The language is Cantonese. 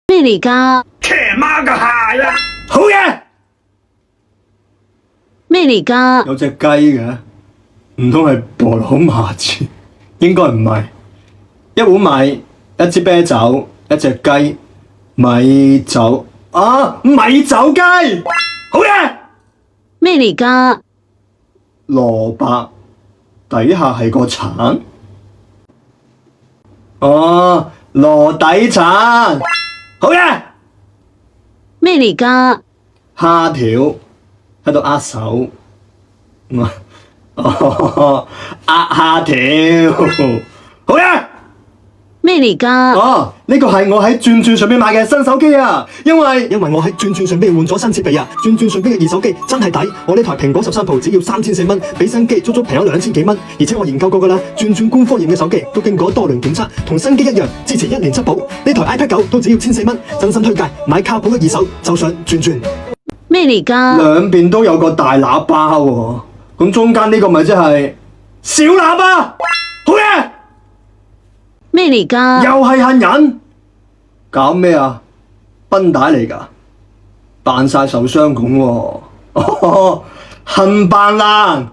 咩嚟噶？騎馬嘅鞋啊！好嘢！咩嚟噶？有隻雞嘅，唔通係菠蘿麻糍？應該唔係。一碗米，一支啤酒，一隻雞，米酒啊！米酒雞，好嘢！咩嚟噶？蘿蔔底下係個橙。哦，羅底橙。好嘢！咩嚟噶？蝦條喺度握手。哦，握蝦條。好嘢！咩嚟噶？哦，呢個係我喺轉轉上邊買嘅新手機啊！因為我喺轉轉上邊換咗新設備啊！轉轉上邊嘅二手機真係抵，我呢台蘋果13 Pro 只要3400蚊，比新機足足平咗2000幾蚊。而且我研究過噶啦，轉轉官方驗嘅手機都經過多輪檢測，同新機一樣支持1年質保。呢台 iPad 9都只要1400蚊，真心推介買靠譜嘅二手就上轉轉。咩嚟噶？兩邊都有個大喇叭喎，咁中間呢個咪即係小喇叭？好嘢！咩嚟噶？又係杏仁，搞咩啊？繃帶嚟㗎，扮晒受傷咁喎，杏扮爛。